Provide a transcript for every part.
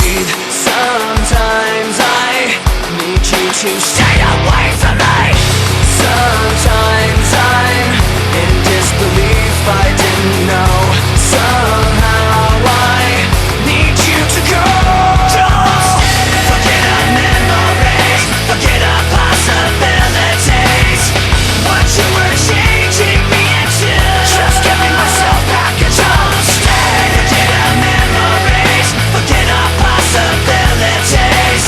breathe. Sometimes I need you to stay away from me. Sometimes I'm in disbelief, I didn't know. Somehow I need you to go. Don't forget our memories, forget our possibilities. What you were changing me into, just giving myself back and don't stay. Forget our memories, forget our possibilities.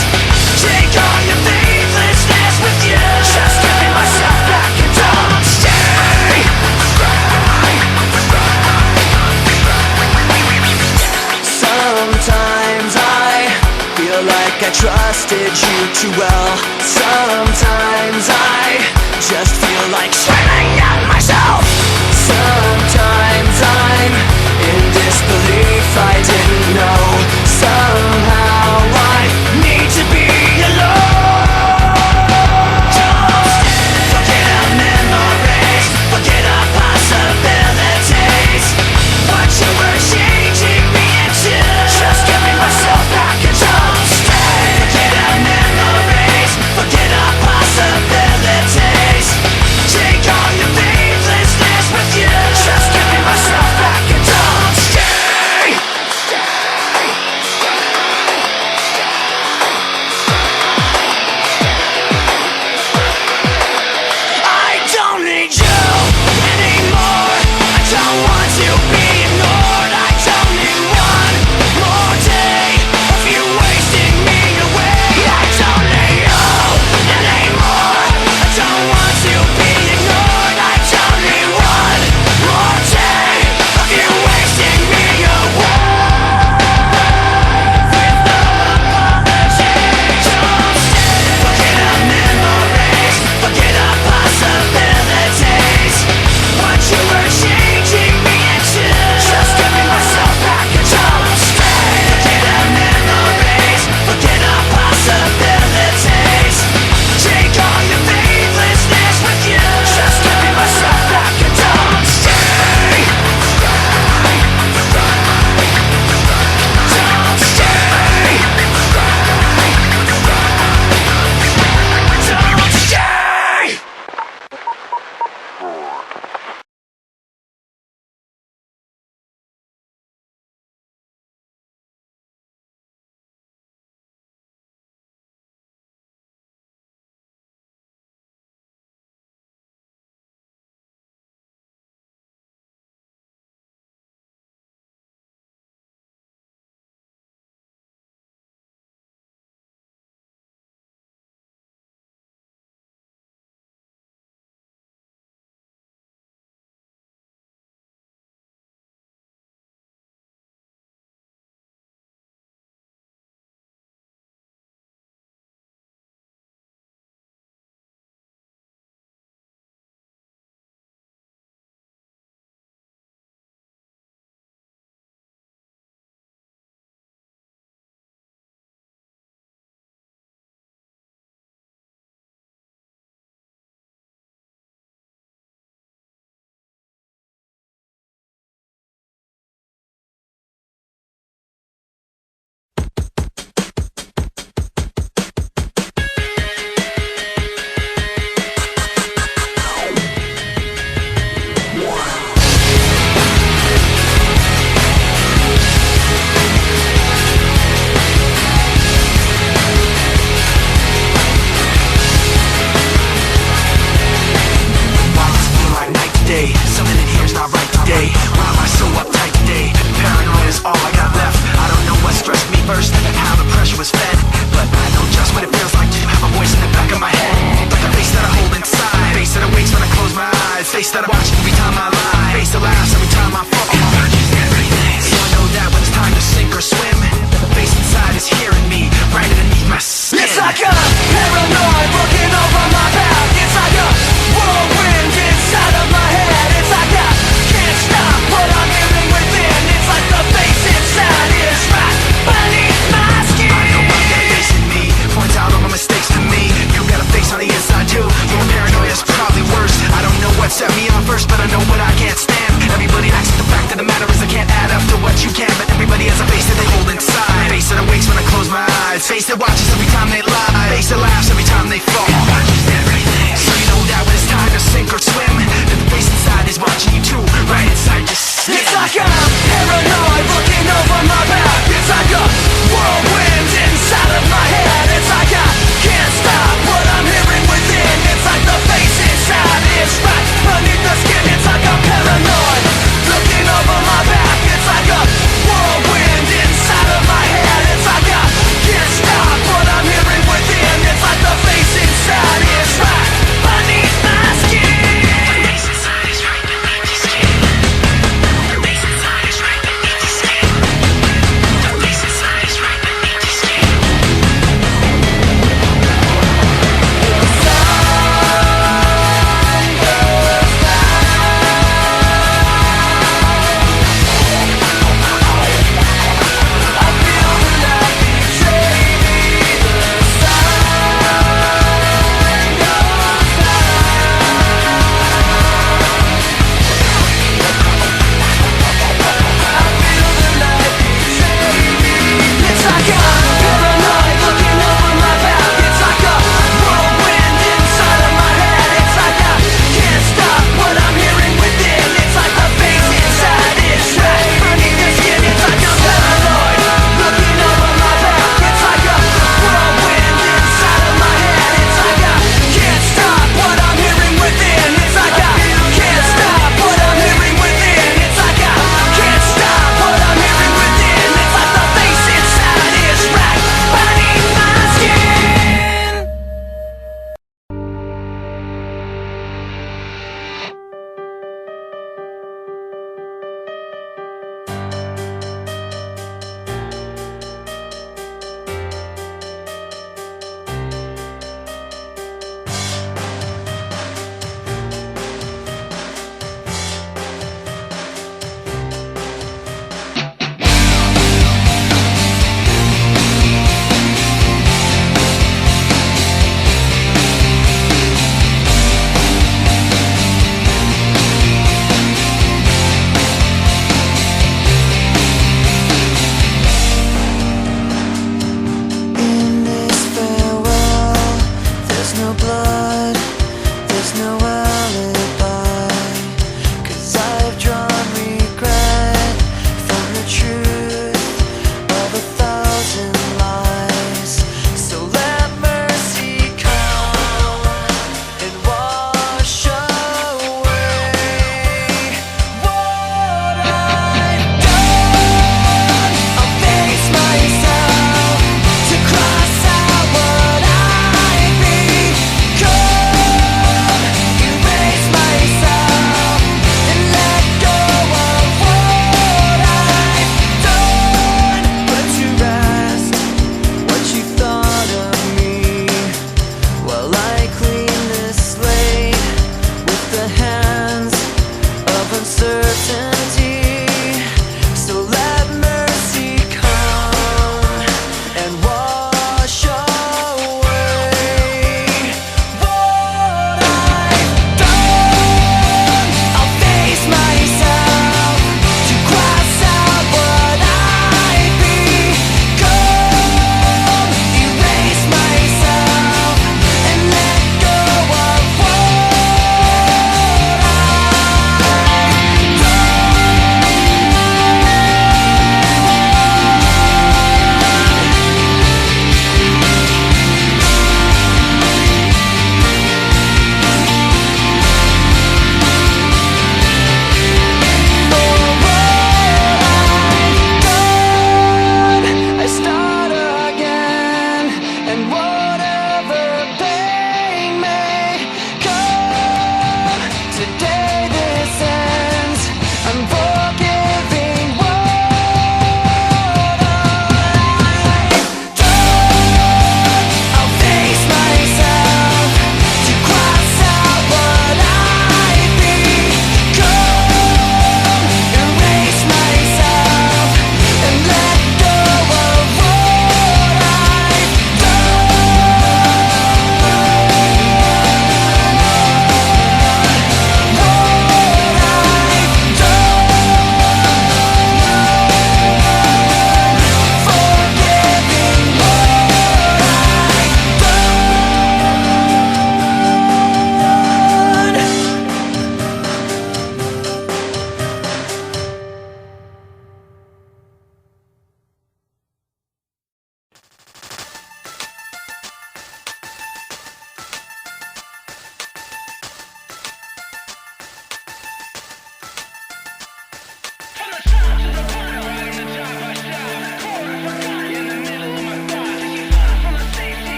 Take all your faithlessness with you, just giving myself back and don't stay. Sometimes I feel like I trusted you too well. Sometimes I just feel like screaming at myself. Sometimes I'm in disbelief, I didn't know. Somehow I need to be alone. Don't forget our memories, forget our possibilities. What you were changing me into, just giving myself back and don't stay. Forget our memories, forget our possibilities. Take all your faithlessness with you, just giving myself back and don't stay. I don't need you anymore. I don't want to be ignored. I don't need one more day of you wasting me away. I don't need you anymore. I don't want to be ignored. I don't need one more day of you wasting me away. With no apology, don't stay. Forget our memories, forget our possibilities. What you were changing me into, just giving myself back and don't stay. Forget our memories, forget our possibilities. Take all your faithlessness with you, just giving myself back and don't stay. Don't stay. Don't stay. Face that I watch every time I lie, face that laughs every time I fall. So I know that when it's time to sink or swim, the face inside is hearing me right underneath my skin. It's like a paranoid looking over my back. It's like a whirlwind inside of my head. It's like I can't stop what I'm feeling within. It's like the face inside is right beneath my skin. I know I've got a face in me, points out all my mistakes to me. You got a face on the inside too. Your paranoia is probably worse. I don't know what set me off first, but I know what I can't stand. Everybody acts, the fact of the matter is I can't add up to what you can. But everybody has a face that they hold inside, face that awakes when I close face that watches every time they lie, face that laughs every time they fall. So you know that when it's time to sink or swim, that the face inside is watching you too, right inside your skin. It's like I'm paranoid looking over my back. It's like a whirlwind inside of my head. It's like I can't stop what I'm hearing within. It's like the face inside is right beneath the skin. It's like I'm paranoid looking over my back. It's like a whirlwind inside of my head. It's like I can't stop what I'm hearing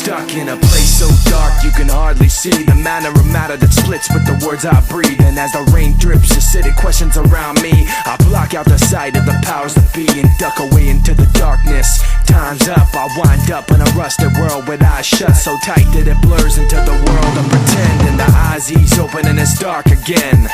stuck in a place so dark you can hardly see the manner of matter that splits with the words I breathe. And as the rain drips, acidic questions around me, I block out the sight of the powers that be and duck away into the darkness. Time's up, I wind up in a rusted world with eyes shut so tight that it blurs into the world of pretend. And the eyes ease open and it's dark again.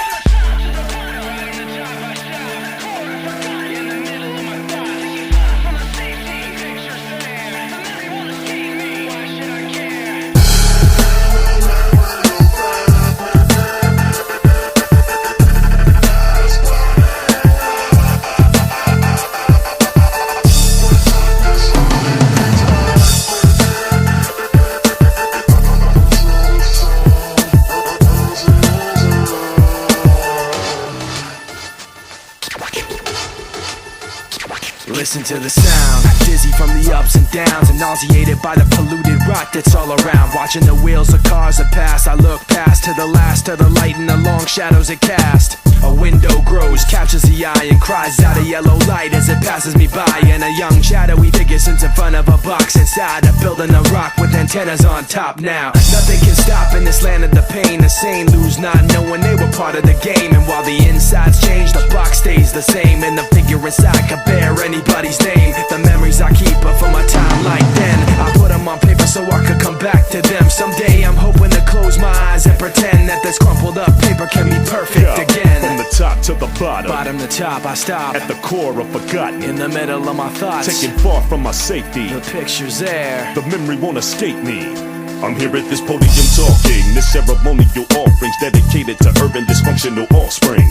Listen to the sound, dizzy from the ups and downs, and nauseated by the polluted rock that's all around. Watching the wheels of cars that pass, I look past to the last of the light and the long shadows it cast. A window grows, captures the eye, and cries out a yellow light as it passes me by. And a young shadowy figure sits in front of a box inside a building of rock with antennas on top now. Nothing can stop in this land of the pain. The sane lose not knowing they were part of the game. And while the insides change, the box stays the same. And the figure inside could bear anybody's name. The memories I keep are from a time like then. I put them on paper so I could come back to them. Someday I'm hoping to close my eyes and pretend that this crumpled up paper can be perfect again. From the top to the bottom, Bottom to top, I stop at the core of forgotten, in the middle of my thoughts. taken far from my safety. The picture's there. The memory won't escape me. I'm here at this podium talking, this ceremonial offerings dedicated to urban dysfunctional offspring.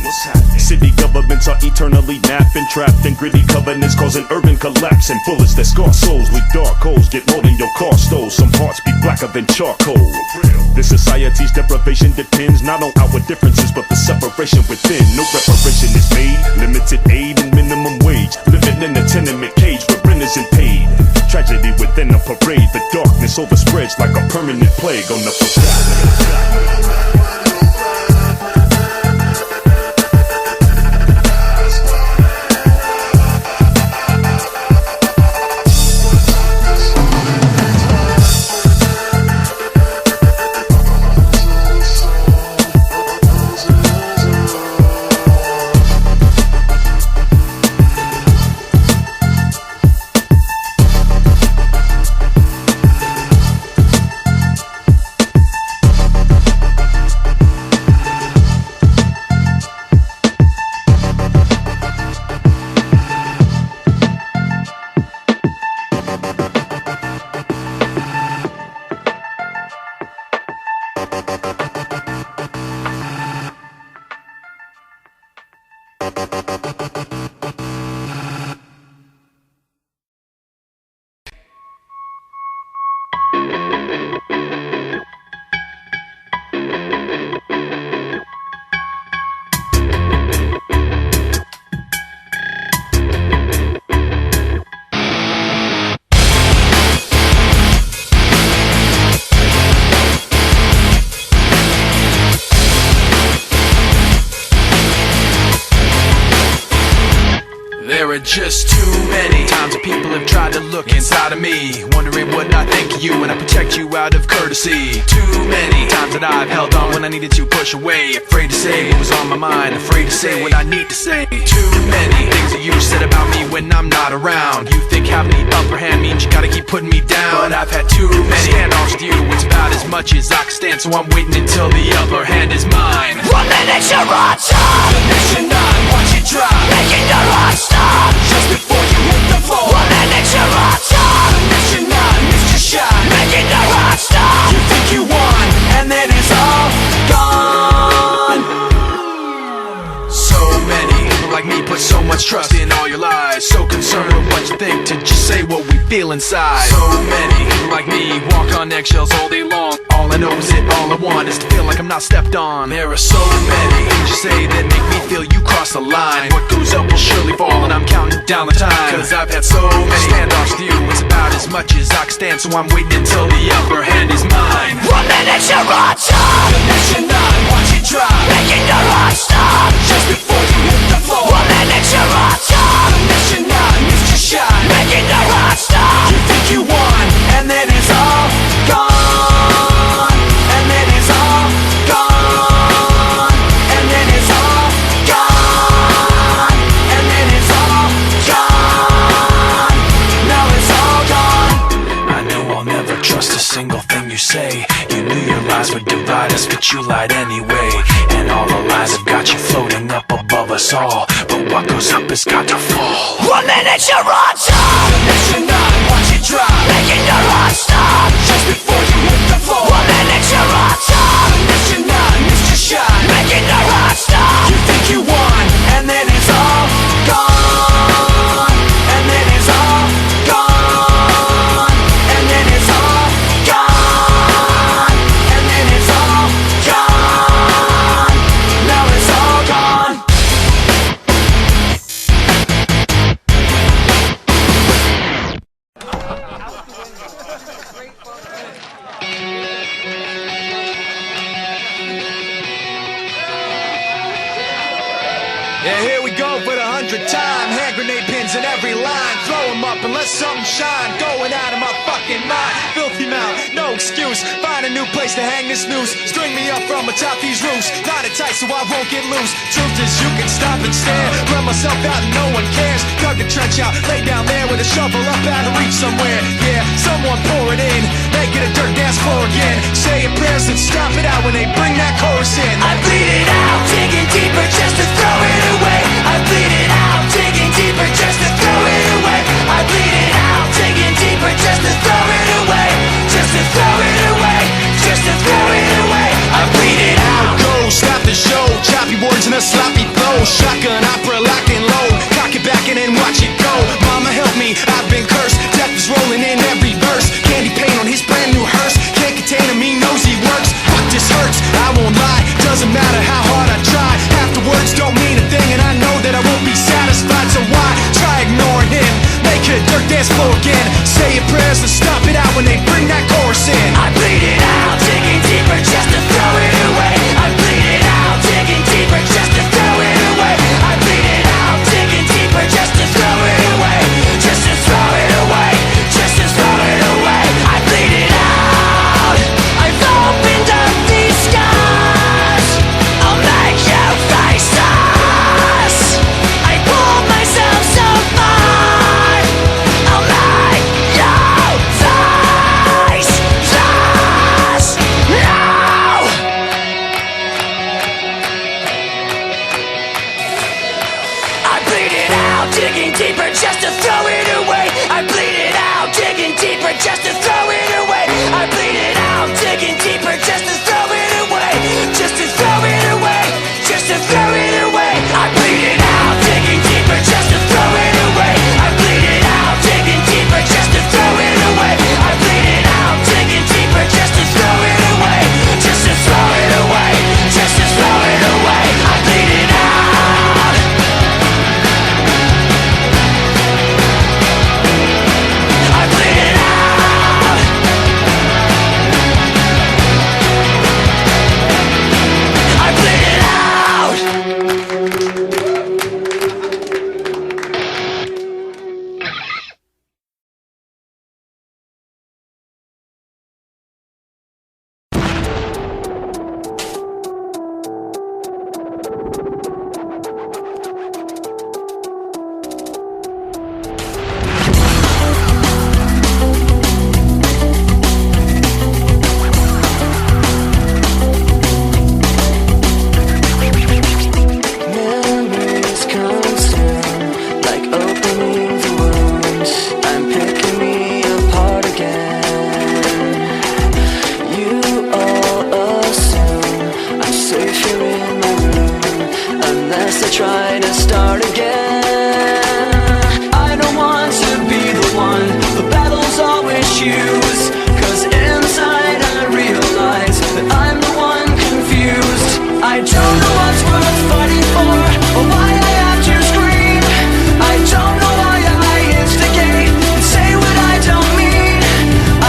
City governments are eternally napping, trapped in gritty covenants, causing urban collapse. And bullets that scar souls with dark holes get more than your car stole. Some hearts be blacker than charcoal. This society's deprivation depends not on our differences, but the separation within. No reparation is made, limited aid and minimum wage. Living in a tenement cage where rent isn't paid. Tragedy within a parade, the darkness overspreads like a permanent plague on the forgotten. There are just too many times that people have tried to look inside of me, wondering what I think of you and I protect you out of courtesy. Too many times that I've held on when I needed to push away, afraid to say what was on my mind, afraid to say what I need to say. Too many things that you said about me when I'm not around. You think having the upper hand means you gotta keep putting me down, but I've had too many standoffs with you. It's about as much as I can stand, so I'm waiting until the upper hand is mine. 1 minute you're on top, The next you're not, watch it drop, making the rock stop. just before you hit the floor. 1 minute you're on top, The next you're not, missed your shot, making the rock stop. you think you won, and then it's all gone. So many people like me put so much trust in all your lies, so concerned with what you think to just say what we feel inside. So many people like me walk on eggshells all day long. All I know is it, all I want is to feel like I'm not stepped on. There are so many things you say that make me feel you cross the line. What goes up will surely fall, and I'm counting down the time, cause I've had so many standoffs with you. It's about as much as I can stand, so I'm waiting until the upper hand is mine. 1 minute you're on top, The next you're not, watch it drop, making the rock stop. just before you hit the floor. 1 minute you're on top, The next you're not, missed your shot, making the rock stop. you think you won, and then it's all gone. lies would divide us, but you lied anyway. And all the lies have got you floating up above us all, but what goes up has got to fall. 1 minute you're on top, Next you're not, and watch it drop, making your heart stop. just before you hit the floor. 1 minute you're on top, Next you're not, missed your shot, making your heart stop. you think you won, and then it's all gone. And then it's all gone. And then it's all gone. And then it's all gone. Now it's all gone. Yeah, here we go for the 100th time. Hand grenade pins in every line. Throw them up and let something shine. Going out of my fucking mind. Filthy mouth, no excuse. Find a new place to hang this noose. String me up from atop these roofs. Knot it tight so I won't get loose. Truth is you can stop and stare. Run myself out and no one cares. Dug the trench out, lay down there with a shovel up out of reach somewhere. Yeah, someone pour it in. Make it a dirt dance floor again. Saying prayers and stop it out when they bring that chorus in. I bleed it out, digging deeper just to throw it away. I bleed it out, digging deeper just to throw it away. I bleed it out, digging deeper just to throw it away. Just to throw it away, just to throw it away. I bleed it out. Go, stop the show. Choppy words and a sloppy flow. Shotgun opera lock and load. Cock it back and then watch it go. Mama help me, I've been cursed. Death is rolling in every verse. Candy paint on his brand new hearse. Can't contain him, he knows he works. Fuck, this hurts, I won't lie. Doesn't matter how hard I try. Half the words don't mean a thing, and I know that I won't be satisfied. So why try ignoring him? Make it a dirt dance floor again. Say your prayers and stop it out when they bring that chorus in. I bleed it out, digging deeper just to throw it away. I bleed it out, digging deeper just to throw it away. I bleed it out, digging deeper just to throw it away. Just to throw it away, just to throw it away. I bleed it out. I've opened up these scars. I'll make you face us. I pulled myself so far. I'll make you face us. No! I bleed it out, digging deeper just to throw it away. I bleed it out, digging deeper just to throw it away. I bleed it out, digging deeper just to throw it away. Just to throw it away, just to throw it away. I bleed it out, digging deeper just to throw it away. I bleed it out, digging deeper just to throw it away. I bleed it out, digging deeper just to throw it away. Just to throw it away, just to throw it away. I bleed it out. I bleed it out. I bleed it out. Memories consume, like opening the wound. I'm picking me apart again. You all assume I'm safe here in my room, unless I try to start again. I don't want to be the one the battles always choose, 'cause inside I realize that I'm the one confused. I don't know what's worth fighting for, or why I have to scream. I don't know why I instigate and say what I don't mean.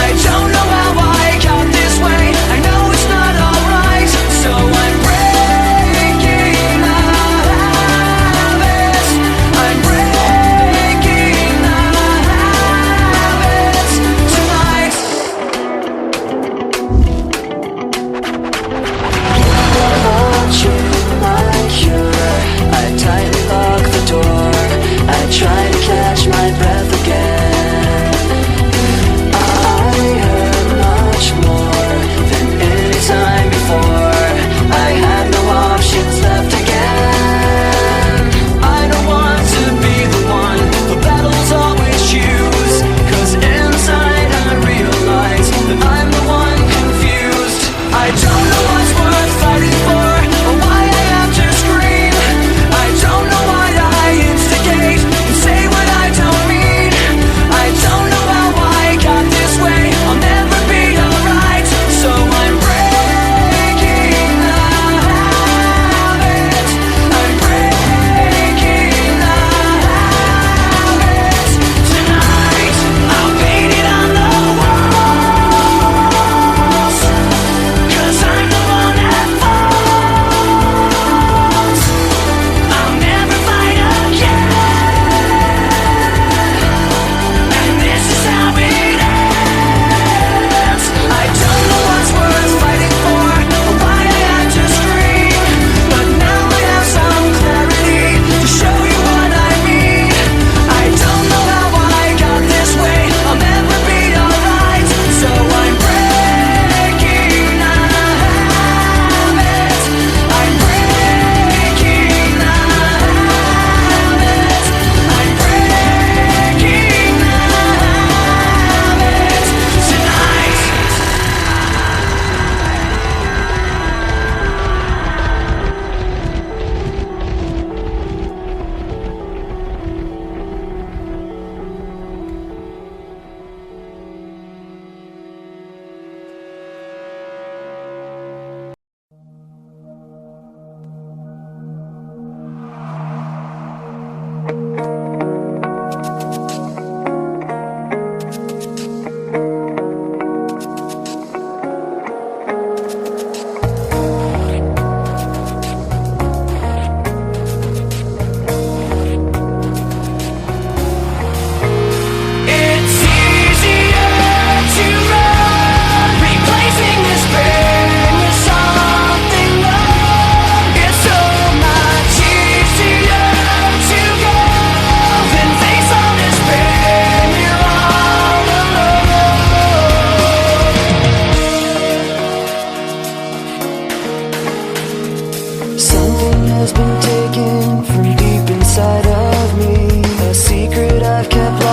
I don't know how I got this way. I know it's not alright, so I'm breaking my habits.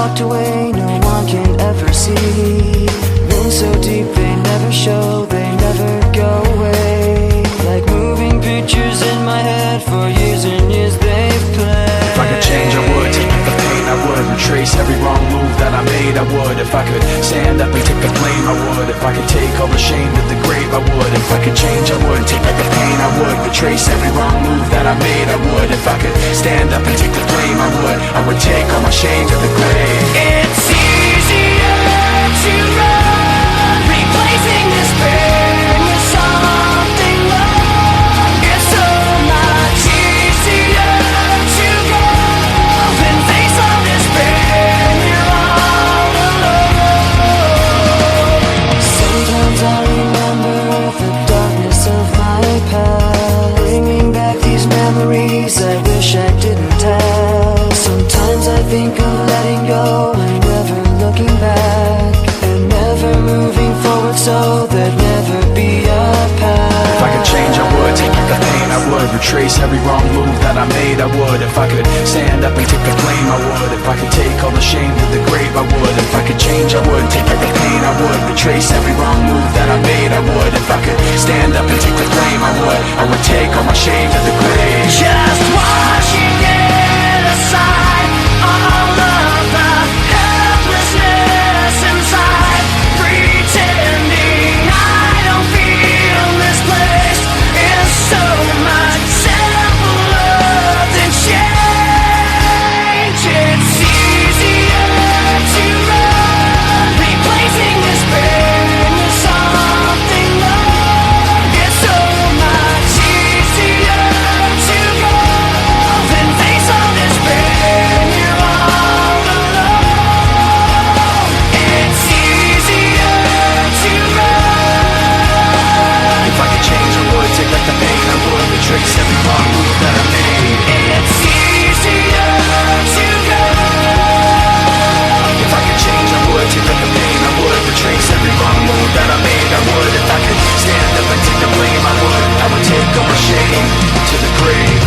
walked away, no one can ever see. Wounds so deep they never show, they never go away. Like moving pictures in my head, for years and years they've played. If I could change, I would. Take back the pain, I would. Retrace every wrong move that I made, I would. If I could stand up and take the blame, I would. If I could take all the shame to the grave, I would. If I could change, I would. Take back the pain, I would. Retrace every wrong move that I made, I would. If I could stand up and take the blame, I would. I would take all my shame to the grave. It's easier to run, replacing this pain with something love. It's so much easier to go than face all this pain. You're all alone. Sometimes I remember the darkness of my past, bringing back these memories I wish I didn't have. Sometimes I think of letting go and never looking back, and never moving forward so there'd never be a path. If I could change, I would. Take back the pain, I would. Retrace every wrong move that I made, I would. If I could stand up and take the blame, I would. If I could take all the shame to the grave, I would. If I could change, I would. Take back the pain, I would. Retrace every wrong move that I made, I would. If I could stand up and take the blame, I would. I would take all my shame to the grave. Just washing it aside, all of the helplessness inside, pretending I don't feel misplaced is so much simpler than change. It's easier to run, replacing this pain with something love. It's so much easier to go than face all this pain. You're all alone. It's easier to run. If I could change, I would. Take back the pain, I would. Retrace every wrong move that I made. It's easier to go. If I could change, I would. Take back the pain, I would. Retrace every wrong move that I made, I would. If I could stand up and take the blame, I would. I would take all my shame to the grave.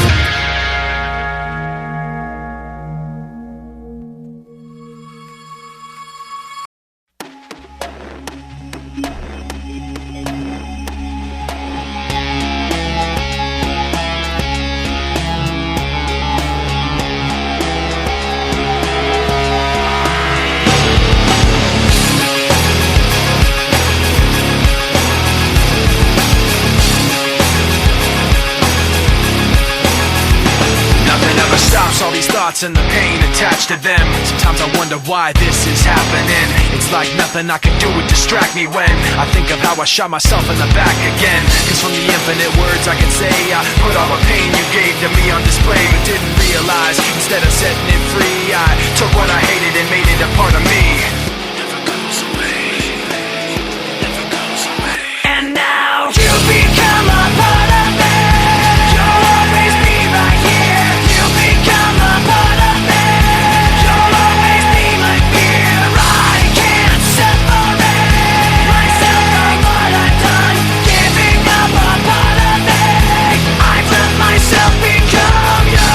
Nothing ever stops all these thoughts and the pain attached to them. Sometimes I wonder why this is happening. It's like nothing I can do would distract me when I think of how I shot myself in the back again. Cause from the infinite words I can say, I put all the pain you gave to me on display, but didn't realize instead of setting it free, I took what I hated and made it a part of me. Never goes away, never goes away. And now you become a part of me. You'll always be right here. You become a part of me. You'll always be my fear. I can't separate myself from what I've done. Giving up a part of me. I've let myself become you.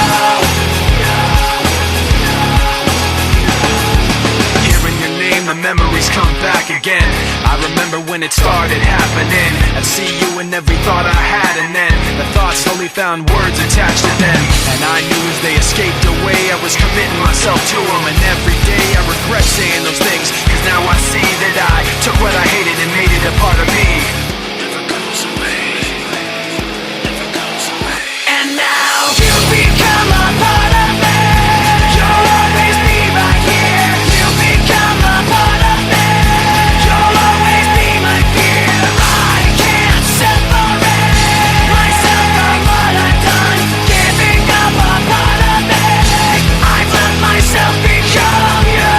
Hearing your name, the memories come back again. I remember when it started happening. I'd see you in every thought I had, and then the thoughts slowly found words attached to them. And I knew as they escaped away, I was committing myself to them. And every day I regret saying those things, cause now I see that I took what I hated and made it a part of me. Never goes away, never goes away. And now you become a part of me. You'll always be right here. You become a part of me. You'll always be my fear. I can't separate myself from what I've done. Giving up a part of me. I've let myself become you.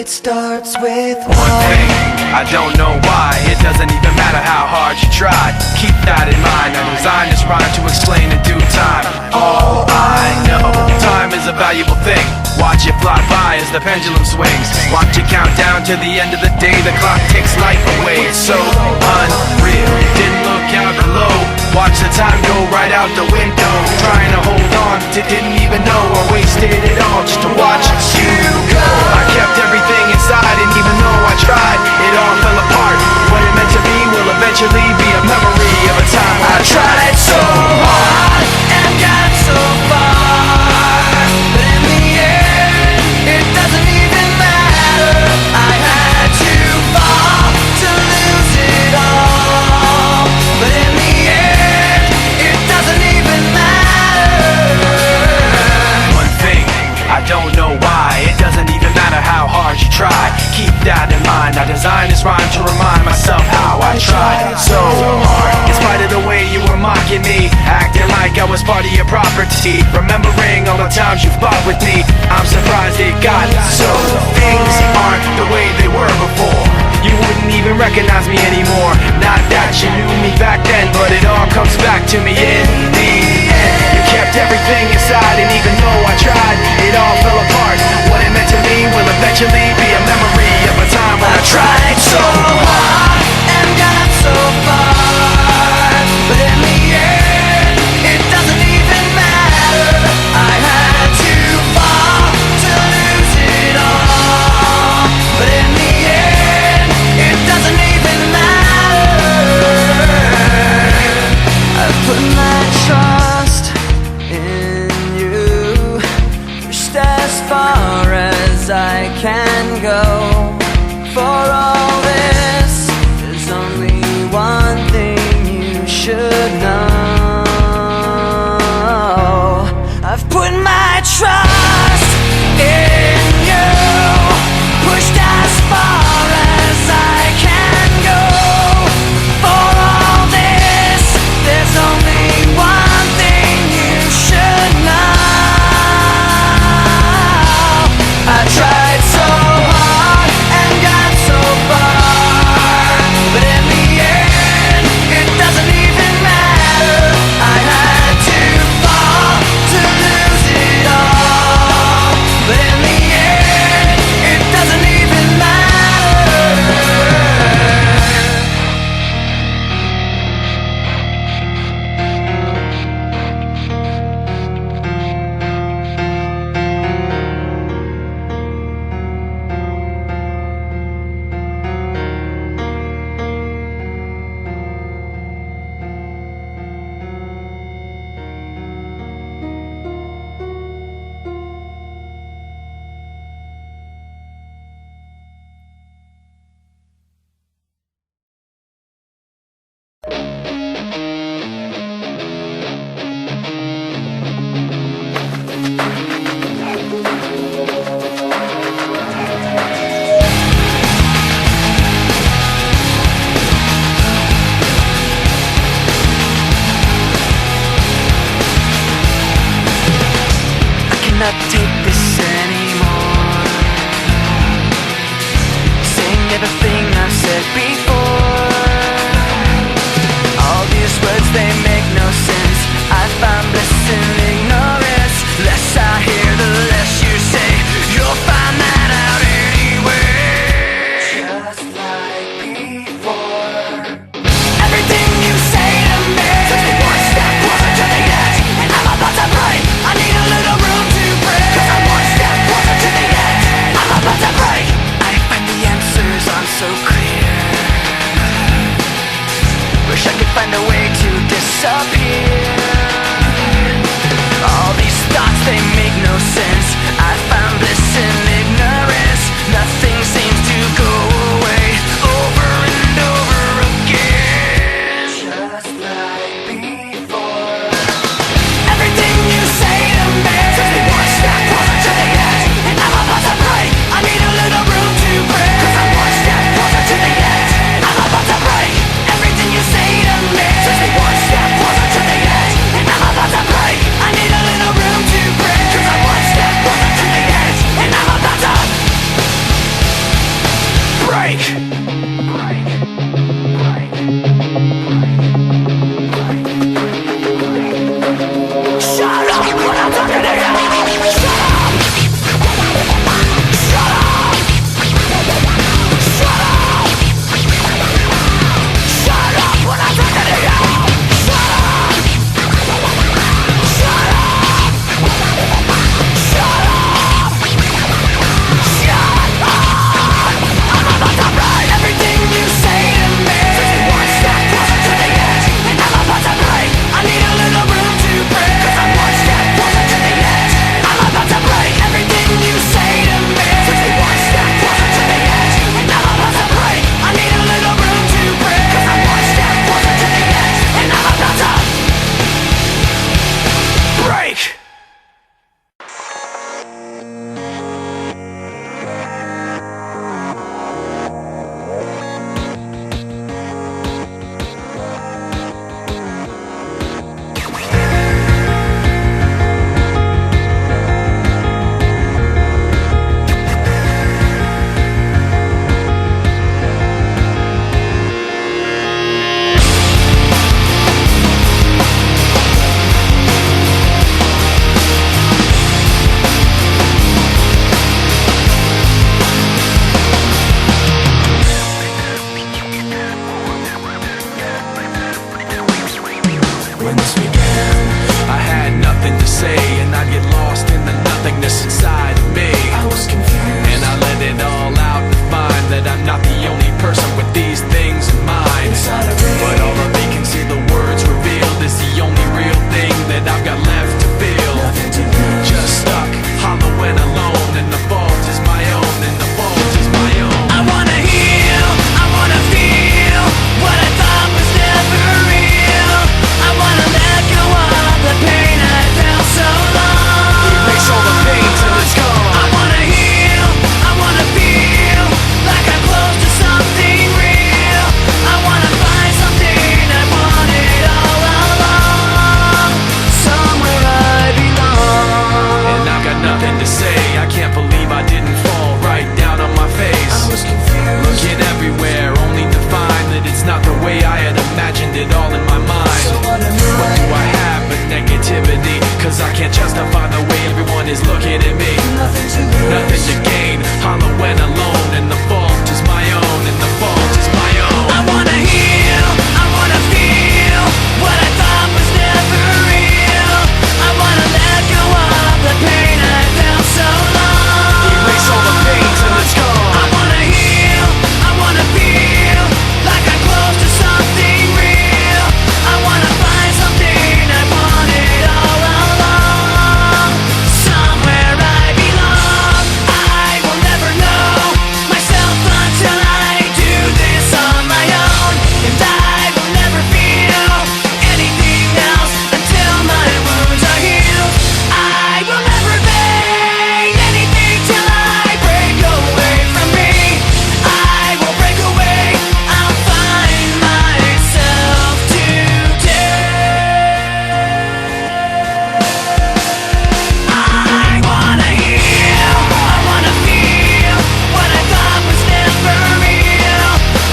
it starts with one thing, I don't know why. It doesn't even matter how hard you try. Keep that in mind. I designed this rhyme to explain in due time. All I know, time is a valuable thing. Watch it fly by as the pendulum swings. Watch it count down to the end of the day. The clock takes life away. It's so unreal. Didn't look out below. Watch the time go right out the window. Trying to hold on to didn't even know I wasted it all just to watch you go. I kept everything inside, and even though I tried, it all fell apart. What it meant to be will eventually be a memory of a time I tried so hard and got so far, but in the end, it doesn't even matter. I had to fall to lose it all, but in the end, it doesn't even matter. One thing, I don't know why. It doesn't even matter how hard you try. Keep that in mind. I designed this rhyme to remind myself how I tried so hard. In spite of the way you were mocking me, acting like I was part of your property, remembering all the times you fought with me, I'm surprised it got so. Things aren't the way they were before. You wouldn't even recognize me anymore. Not that you knew me back then, but it all comes back to me in the end. You kept everything inside, and even though I tried, it all fell apart. What it meant to me will eventually be a memory of a time when I tried so hard and got so far, but in the end, it doesn't even matter. I had to fall to lose it all, but in the end, it doesn't even matter. I put my trust in you, pushed as far as I can go. For all this, there's only one thing you should know. I've put my trust in you, pushed as far as I can go. For all this, there's only one thing you should know. I tried so hard and got so far, but in the end, it doesn't even matter. I had to fall to lose it all, but in the end, it doesn't even matter. Cannot take this anymore. Saying everything I've said before. All these words, they make no sense. I find bliss in ignorance. Less I hear, the less you say. You'll find that out anyway. Just like before. Everything you say to me takes me one step closer to the edge, and I'm about to break. I need a little room to break, 'cause I'm one step closer to the edge. I'm about to break. I find the answers aren't so clear. Wish I could find a way to disappear. All these thoughts, they make no sense. I found bliss in ignorance. Nothing seems to go away. Over and over again. Just like before. Everything you say to me takes me one step closer to the edge, and I'm about to break. I need a little room to break, 'cause I'm one step closer to the edge. I'm about to break. Everything you say to me takes me one step closer to the edge, and I'm about to break. I need a little room to break, 'cause I'm one step closer to the edge. when this began. I had nothing to say, and I'd get lost in the nothingness inside of me. I was confused, and I let it all out to find that I'm not the only person with these things in mind. inside of me. But all of me can see the words revealed is the only real thing that I've got left to feel. Nothing to lose. Just stuck, hollow and alone, and the fault is my own, and the fault is my own. I wanna heal, I wanna feel what I thought was never real. I wanna let go of the pain I felt so long. Erase all the pain till it's gone. I wanna heal, I wanna feel like I'm close to something real. I wanna find something I wanted all along, somewhere I belong. And I've got nothing to say. I can't believe I didn't fall right down on my face. I was confused, Looking everywhere, only to find that it's not the way I had imagined it all in my mind. so what am What do I have but negativity? Cause I can't justify the way everyone is looking at me. Nothing to lose. Nothing to gain, hollow and alone, and the fault is my own, and the fault is my own. I wanna heal, I wanna feel what I thought was never real. I wanna let go of the pain I felt so long. Erase all the pain till it's gone. I wanna heal, I wanna feel like I'm close to something real. I wanna find something I wanted all along, somewhere I belong. I will never know myself until I do this on my own, and I will never feel anything else until my wounds are healed. I will never fade anything till I break away from me. I will break away, I'll find myself today. I wanna heal, I wanna feel what I thought was never real.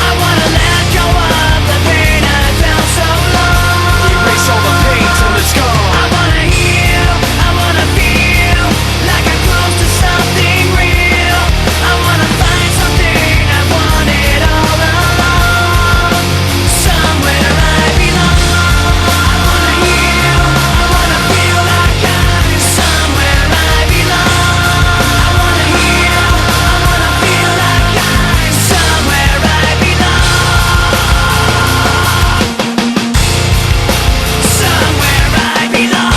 I wanna let go of the pain I felt so long. Erase all the pain till it's gone. I wanna heal, I wanna feel like I'm close to something real. I wanna find something I wanted all along, somewhere I belong. I wanna heal, I wanna feel like I'm somewhere I belong. I wanna heal, I wanna feel like I'm somewhere I belong, somewhere I belong.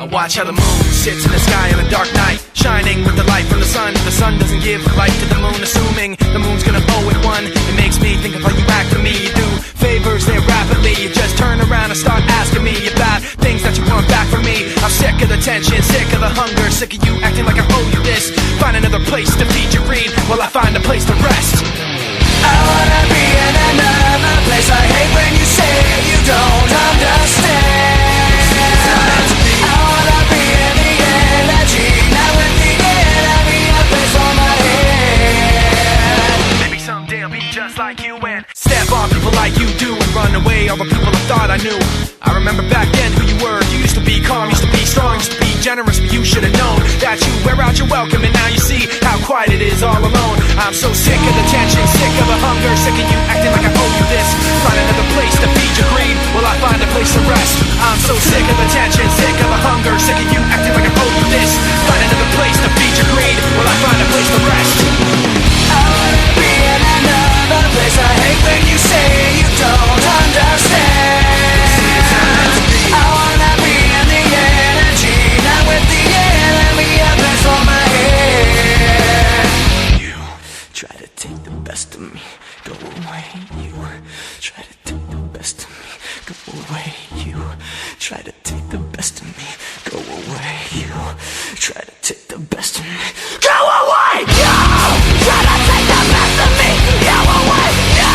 I watch how the moon sits in the sky on a dark night, shining with the light from the sun. The sun doesn't give the light to the moon, assuming the moon's gonna bow at one. It makes me think of how you act to me. You do favors there rapidly. You just turn around and start asking me about things that you want back from me. I'm sick of the tension, sick of the hunger, sick of you acting like I owe you this. Find another place to feed your greed while I find a place to rest. I wanna be in another place. I hate when you say you don't understand. I wanna be in the energy, not with the enemy, a place on my head. Maybe someday I'll be just like you and step on people like you do and run away all the people I thought I knew. I remember back then who you were. You used to be calm, used to be strong, used to be generous, but you should have known that you wear out your welcome, and now you see how quiet it is all alone. I'm so sick of the tension, sick of the hunger, sick of you acting like I owe you this. Find another place to feed your greed while I find a place to rest. I'm so sick of the tension, sick of the hunger, sick of you acting like I owe you this. Find another place to feed your greed while I find a place to rest. I wanna be in another place. I hate when you say you don't understand. I wanna be in the energy, not with the enemy, a place on my head. You try to take the best of me, go away. You try to take the best of me, go away. You try to take the best of me, go away. You try to take the best of me, go away. You try to take the best of me, go away. You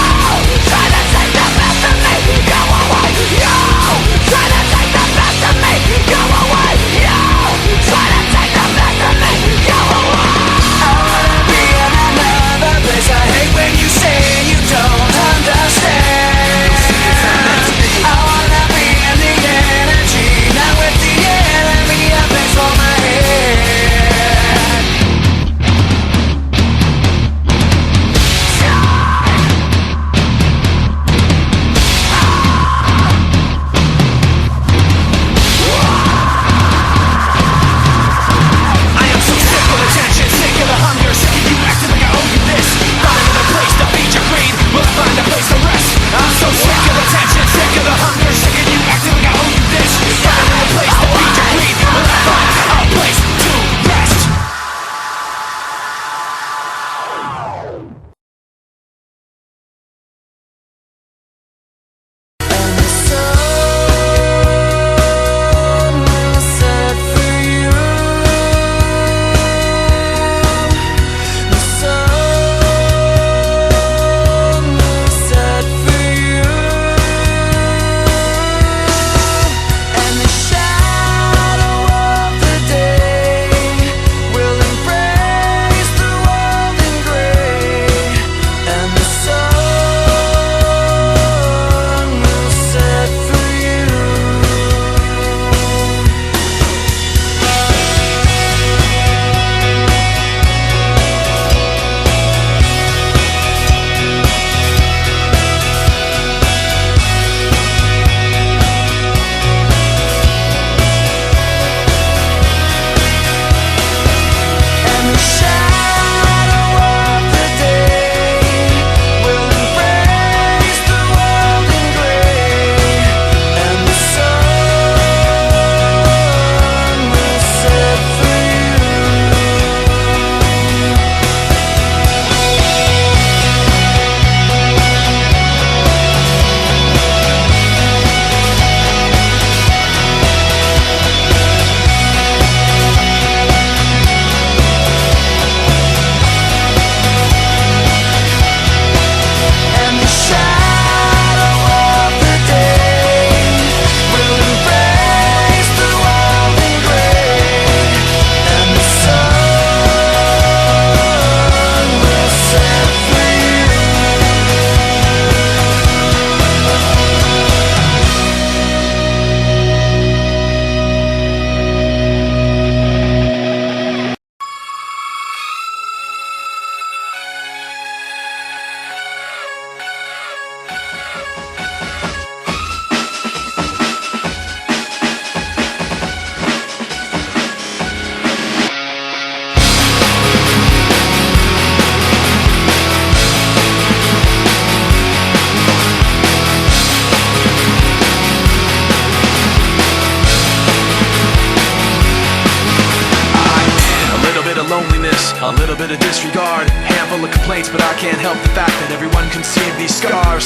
little bit of disregard, handful of complaints, but I can't help the fact that everyone can see these scars.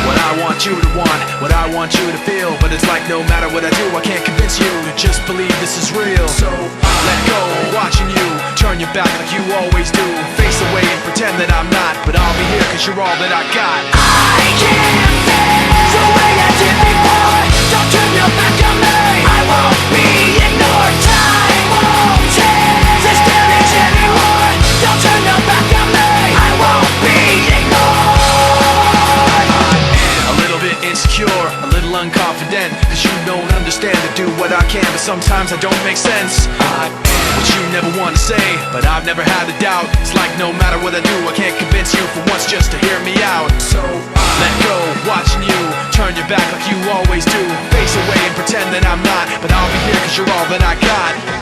What I want you to want, what I want you to feel, but it's like no matter what I do, I can't convince you to just believe this is real. So let go, watching you turn your back like you always do, face away and pretend that I'm not, but I'll be here cause you're all that I got. I can't feel the way I did before. Don't turn your back on me. I won't be ignored. Time won't change this damage anymore. Don't turn your back on me. I won't be ignored. A little bit insecure, a little unconfident, cause you don't understand to do what I can, but sometimes I don't make sense. What you never want to say, but I've never had a doubt. It's like no matter what I do, I can't convince you for once just to hear me out. So let go, watching you turn your back like you always do, face away and pretend that I'm not, but I'll be here cause you're all that I got.